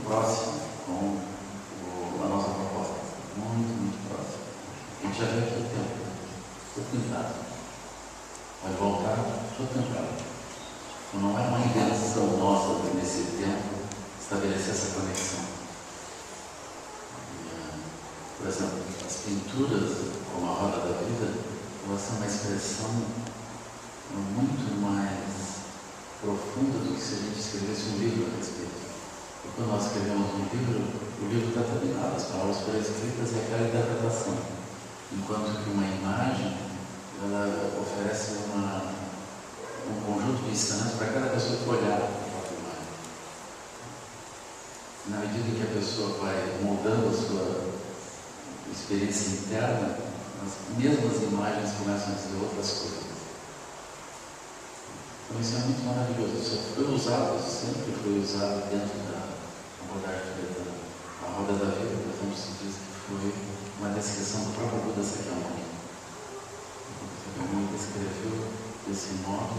próximo com a nossa proposta. Muito próximo. A gente já vê aqui o tempo. Estou tentado. Pode voltar, estou tentado. Então não é uma invenção nossa nesse tempo estabelecer essa conexão. Por exemplo, as pinturas, como a Roda da Vida, elas são uma expressão muito mais profunda do que se a gente escrevesse um livro a respeito. E quando nós escrevemos um livro, o livro está terminado, as palavras foram escritas e aquela interpretação. Enquanto que uma imagem, ela oferece um conjunto de ensinamentos para cada pessoa que olhar a própria imagem. Na medida em que a pessoa vai moldando a sua experiência interna, as mesmas imagens começam a dizer outras coisas. Então isso é muito maravilhoso. Isso foi usado, sempre foi usado dentro da abordagem tibetana. A Roda da Vida, por exemplo, se diz que foi uma descrição do próprio Buda Sakyamuni. O Buda Sakyamuni descreveu desse modo.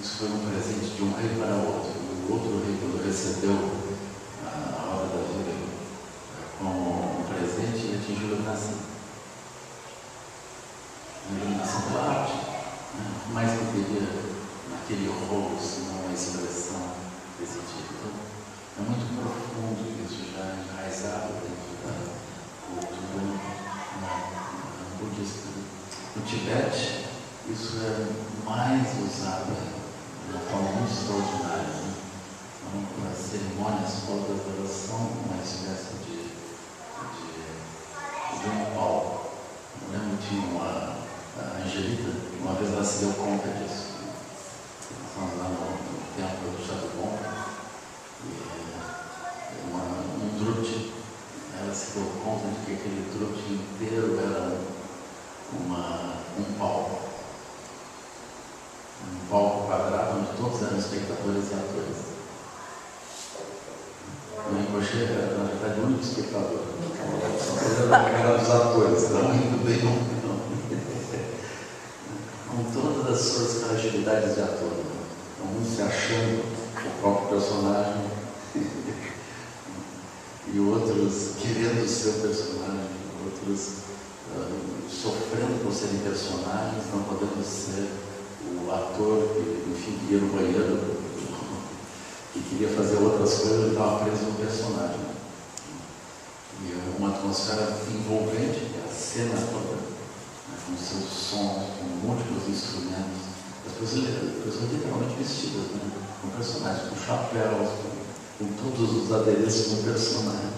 Isso foi um presente de um rei para o outro. O outro rei, quando recebeu a Roda da Vida como um presente, ele atingiu a iluminação. A iluminação pela arte, né? Mais que teria naquele rolo, senão uma expressão desse tipo. Então, é muito profundo isso, já enraizado dentro da cultura budista. No Tibete, isso é mais usado de uma forma muito extraordinária. Né? Então, as cerimônias todas, elas são uma espécie de um palco. Eu lembro que a Angelita, uma vez ela se deu conta disso. Nós lá no templo do Chatubon, e um drute, ela se deu conta de que aquele drute inteiro era um palco. Um palco quadrado onde todos eram espectadores e atores. O Rinpoche era, na verdade, o único espectador. Só era dos atores, não indo bem, não. Com todas as suas fragilidades de ator. Né? Então, um se achando o próprio personagem e outros querendo ser o personagem, outros sofrendo por serem personagens, não podendo ser o ator que, enfim, ia no banheiro, que queria fazer outras coisas, ele estava preso no personagem. E uma atmosfera envolvente, que é a cena toda, né, com seus sons, com múltiplos instrumentos, as pessoas literalmente vestidas, né, com personagens, com chapéus, com todos os adereços do personagem.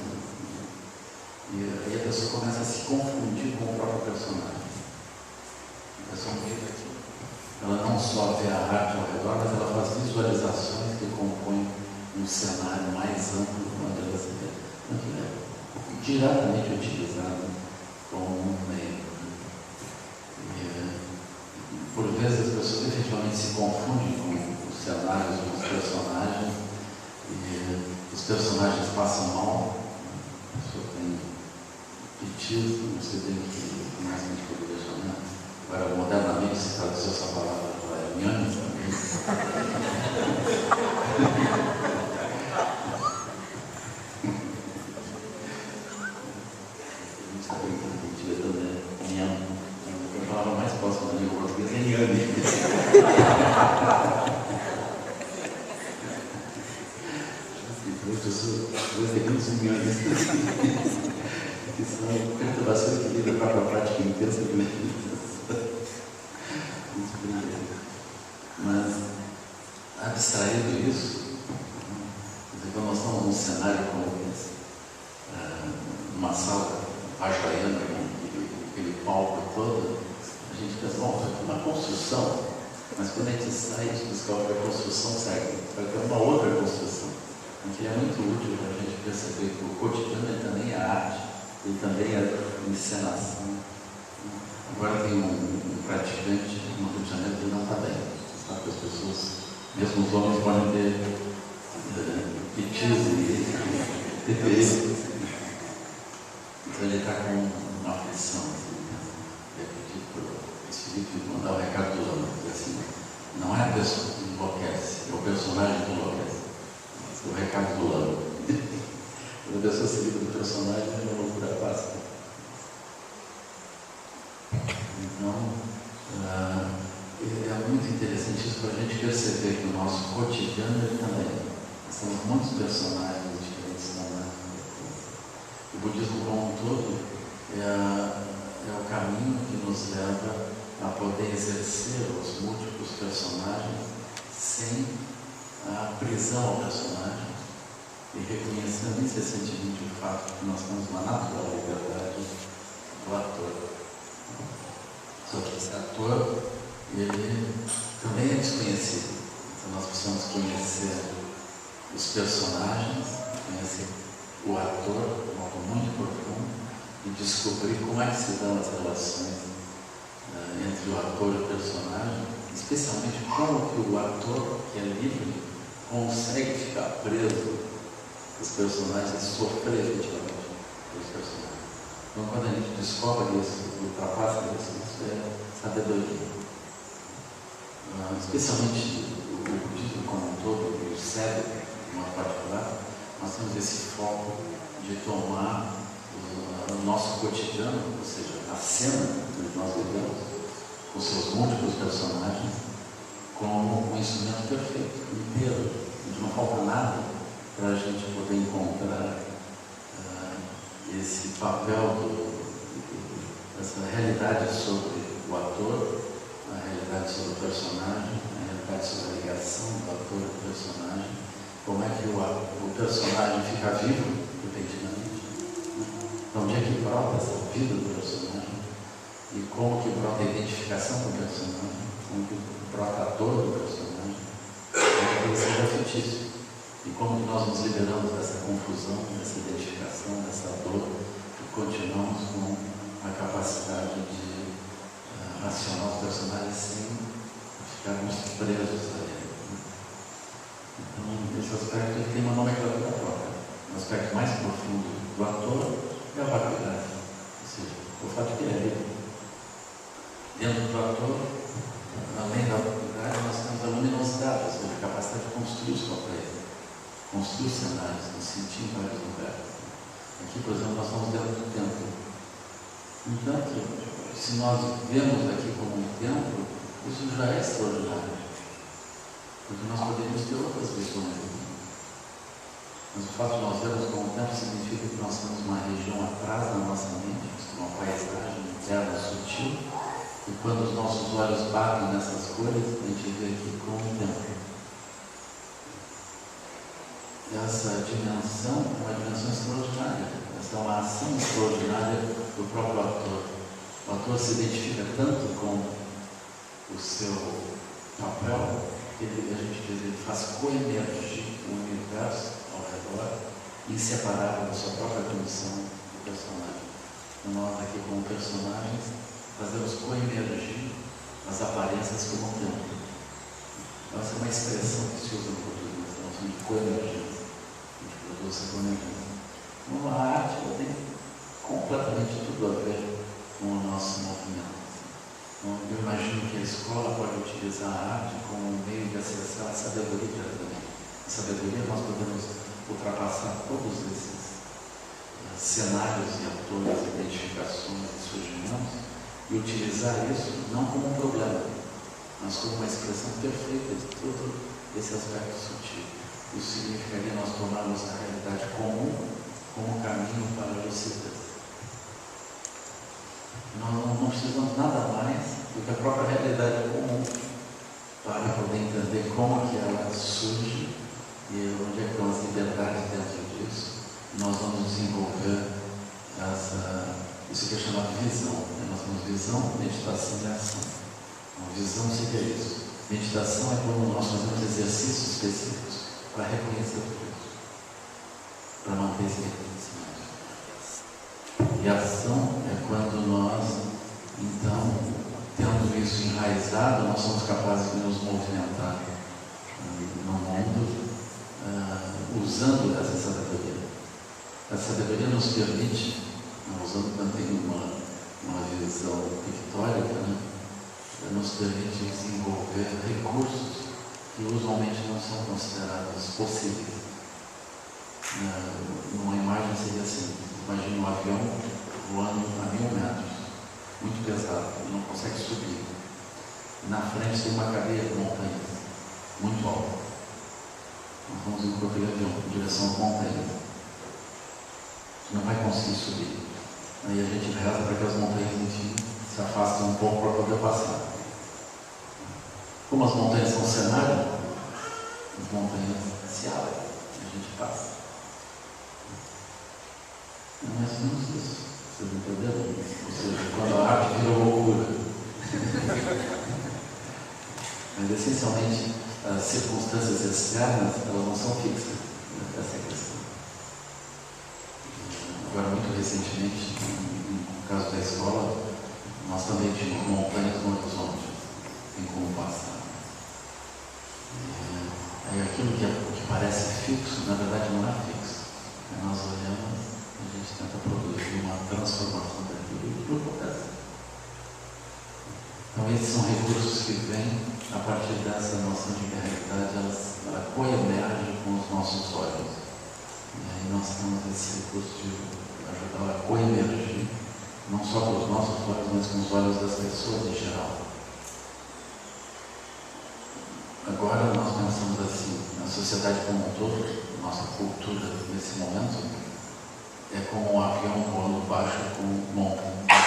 E aí a pessoa começa a se confundir com o próprio personagem. A pessoa fica aqui. Ela não só vê a arte ao redor, mas ela faz visualizações que compõem um cenário mais amplo onde ela se vê. Aquilo é diretamente utilizado como um meio. Por vezes as pessoas efetivamente se confundem com os cenários, com os personagens, e os personagens passam mal, a pessoa tem pitismo, você tem que mais a gente poderia chamar. Agora, modernamente, se traduziu essa palavra para Nhame também. A gente está brincando com o tibetano, né? Nhame. A palavra mais próxima da língua portuguesa é Nhame. Os definidos Nhames, que são perturbações que lidam com a prática intensa de meditação. Mas, abstraindo isso, quando nós estamos num cenário como esse, numa sala ajaiana, aquele palco todo, a gente pensa, bom, foi uma construção, mas quando a gente sai, a gente descobre que a construção segue, vai ter uma outra construção. Que é muito útil para a gente perceber que o cotidiano também é arte, ele também é encenação. Agora tem um praticante no Rio de Janeiro que não está bem. Você sabe que as pessoas, mesmo os homens, podem ter pitismo e TPM. Então ele está com uma aflição. Eu acredito que o Espírito mandar o recado dos homens. Assim, não é a pessoa que enlouquece, é o personagem que enlouquece. O recado do lado. personagem é uma loucura básica. Então, é muito interessante isso para a gente perceber que o nosso cotidiano ele também. Nós temos muitos personagens diferentes na máquina. O budismo como um todo é o caminho que nos leva a poder exercer os múltiplos personagens sem a prisão ao personagem e reconhecendo incessantemente o fato que nós temos uma natural liberdade do ator. Só que esse ator, ele também é desconhecido. Então nós precisamos conhecer os personagens, conhecer o ator de modo muito profundo e descobrir como é que se dão as relações entre o ator e o personagem, especialmente como que o ator, que é livre, consegue ficar preso os personagens e sofrer efetivamente pelos personagens. Então, quando a gente descobre isso, ultrapassa isso é sabedoria. Especialmente o budismo como um todo, e o cérebro, de modo particular, nós temos esse foco de tomar o nosso cotidiano, ou seja, a cena que nós vivemos, com seus múltiplos personagens, como um instrumento perfeito, inteiro, onde não falta nada para a gente poder encontrar esse papel, essa realidade sobre o ator, a realidade sobre o personagem, a realidade sobre a ligação do ator e do personagem, como é que o personagem fica vivo repentinamente, então onde é que brota essa vida do personagem e como que brota a identificação com o personagem, como que brota a dor do personagem, como que ele seja fictício. E como que nós nos liberamos dessa confusão, dessa identificação, dessa dor, e continuamos com a capacidade de racionar os personagens sem ficarmos presos a ele. Então, nesse aspecto, ele tem uma nomenclatura própria. O aspecto mais profundo do ator é a vacuidade, ou seja, o fato que ele é livre. Dentro do ator, além da vacuidade, nós temos a luminosidade, ou seja, a capacidade de construir os papéis, construir cenários, nos sentir em vários lugares. Aqui, por exemplo, nós estamos dentro do templo. Entanto, se nós vemos aqui como um templo, isso já é extraordinário, porque nós poderíamos ter outras visões aqui. Mas o fato de nós vermos como um templo significa que nós temos uma região atrás da nossa mente, uma paisagem interna sutil, e quando os nossos olhos batem nessas cores, a gente vê aqui como um templo. Essa dimensão é uma dimensão extraordinária, essa é uma ação extraordinária do próprio ator. O ator se identifica tanto com o seu papel, que a gente diz, ele faz coemergir o universo ao redor, inseparável da sua própria condição do personagem. Então, nós aqui como personagens fazemos coemergir as aparências como um tempo. Então, essa é uma expressão que se usa no português, a noção de coemergência. Então, a arte tem completamente tudo a ver com o nosso movimento. Então, eu imagino que a escola pode utilizar a arte como um meio de acessar a sabedoria diretamente. A sabedoria nós podemos ultrapassar todos esses cenários e atores, identificações e surgimentos e utilizar isso não como um problema, mas como uma expressão perfeita de todo esse aspecto sutil. Isso significaria nós tomarmos a realidade comum como caminho para a lucidez. Nós não precisamos nada mais do que a própria realidade comum para poder entender como que ela surge e onde é que estão as liberdades dentro disso. Nós vamos desenvolver isso que é chamado visão. Nós temos visão, meditação e ação. Então, visão seria isso. Meditação é quando nós fazemos exercícios específicos para reconhecer tudo isso, para manter esse reconhecimento. E a ação é quando nós, então, tendo isso enraizado, nós somos capazes de nos movimentar no mundo usando essa sabedoria. A sabedoria nos permite, usando também uma visão pictórica, nos permite desenvolver recursos que usualmente não são considerados possíveis. Numa imagem seria assim: Imagine um avião voando a 1000 metros, muito pesado, ele não consegue subir. E na frente tem uma cadeia de montanhas, muito alta. Nós vamos indo com aquele avião em direção às montanhas. Não vai conseguir subir. Aí a gente reza para que as montanhas, enfim, se afastem um pouco para poder passar. Como as montanhas são cenário, as montanhas se abrem e a gente passa. É mais ou menos isso. Vocês entenderam? Ou seja, quando a arte vira loucura. Mas essencialmente as circunstâncias externas, elas não são fixas. Essa é a questão. Agora, muito recentemente, no caso da escola, nós também tínhamos montanhas no horizonte. Tem como passar. Aí aquilo que parece fixo, na verdade não é fixo. Aí nós olhamos e a gente tenta produzir uma transformação daquilo e tudo acontece. Então esses são recursos que vêm a partir dessa noção de que a realidade ela coemerge com os nossos olhos. E aí nós temos esse recurso de ajudar a coemergir, não só com os nossos olhos, mas com os olhos das pessoas em geral. Agora nós pensamos assim, na sociedade como um todo, nossa cultura nesse momento, é como um avião voando baixo com um baixo.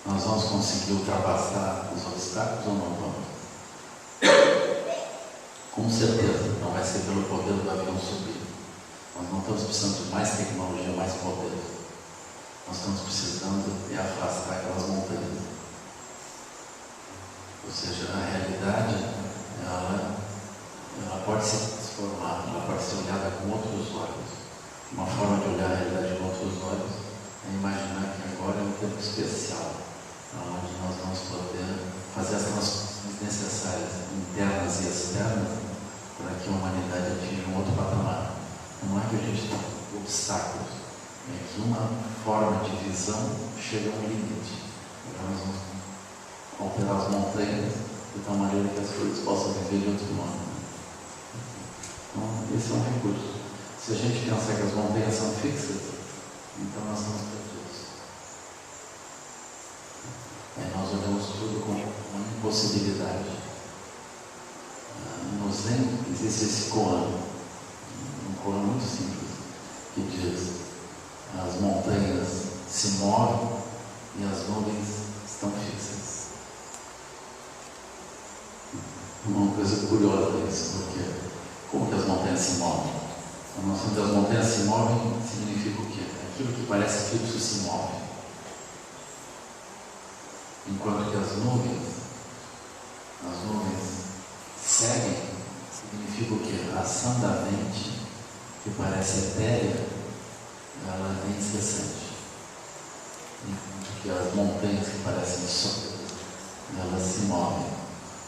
Nós vamos conseguir ultrapassar os obstáculos ou não vamos? Com certeza, não vai ser pelo poder do avião subir. Nós não estamos precisando de mais tecnologia, mais poder. Nós estamos precisando de afastar aquelas montanhas. Ou seja, a realidade, ela pode se transformar, ela pode ser olhada com outros olhos. Uma forma de olhar a realidade com outros olhos é imaginar que agora é um tempo especial, onde nós vamos poder fazer as transformações necessárias, internas e externas, para que a humanidade atinja um outro patamar. Não é que a gente tem obstáculos, é que uma forma de visão chega a um limite. Então nós vamos alterar as montanhas de tal maneira que as coisas possam viver de outro modo. Então, esse é um recurso. Se a gente pensar que as montanhas são fixas, então nós estamos perdidos. Aí nós olhamos tudo como uma impossibilidade. No Zen existe esse koan, um koan muito simples, que diz: as montanhas se movem e as nuvens estão fixas. Uma coisa curiosa isso, porque como que as montanhas se movem? A noção de as montanhas se movem significa o quê? Aquilo que parece fixo se move. Enquanto que as nuvens seguem, significa o quê? A ação da mente, que parece etérea, ela é incessante. Enquanto que as montanhas que parecem sólidas, elas se movem.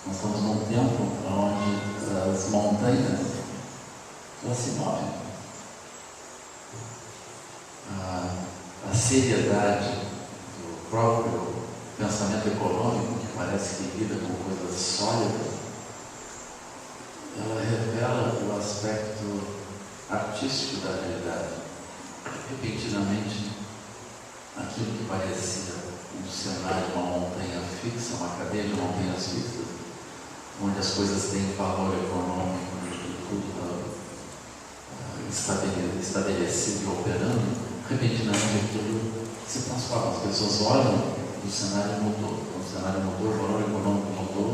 Nós estamos num tempo onde as montanhas elas se movem. A seriedade do próprio pensamento econômico, que parece que lida com coisas sólidas, ela revela o aspecto artístico da realidade. Repentinamente, aquilo que parecia um cenário, uma montanha fixa, uma cadeia de montanhas fixas, onde as coisas têm valor econômico, tudo estabelecido e operando, repentinamente aquilo se transforma. As pessoas olham e o cenário mudou. O cenário mudou, o valor econômico mudou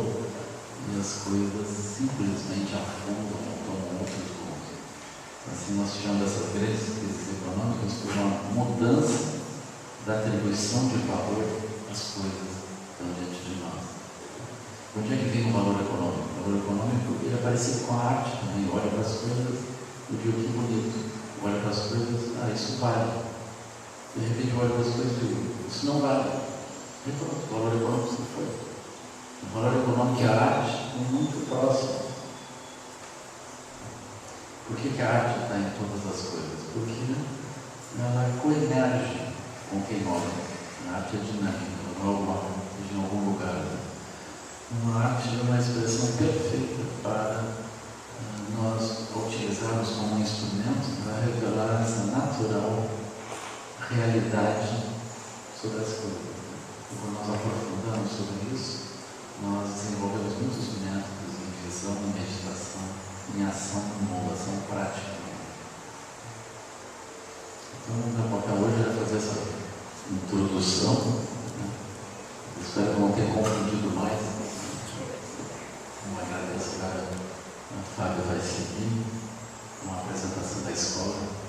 e as coisas simplesmente afundam ou tomam outros rumos. Assim nós tivemos essas grandes crises econômicas por uma mudança da atribuição de valor às coisas que estão diante de nós. Onde é que vem o valor econômico? O valor econômico ele é parecido com a arte também. Olha para as coisas e digo que bonito. Olha para as coisas, isso vale. De repente olha para as coisas e digo, isso não vale. E pronto, o valor econômico se foi. O valor econômico e a arte estão muito próximos. Por que a arte está em todas as coisas? Porque ela coemerge com quem olha. A arte é dinâmica, não é alguma coisa em algum lugar. Uma arte é uma expressão perfeita para nós utilizarmos como um instrumento para revelar essa natural realidade sobre as coisas. E quando nós aprofundamos sobre isso, nós desenvolvemos muitos métodos em visão, em meditação, em ação, em ação prática. Então, o meu papel hoje é fazer essa introdução. Né? Espero que eu não tenha confundido mais. Agradeço, cara. A Fábio vai seguir uma apresentação da escola.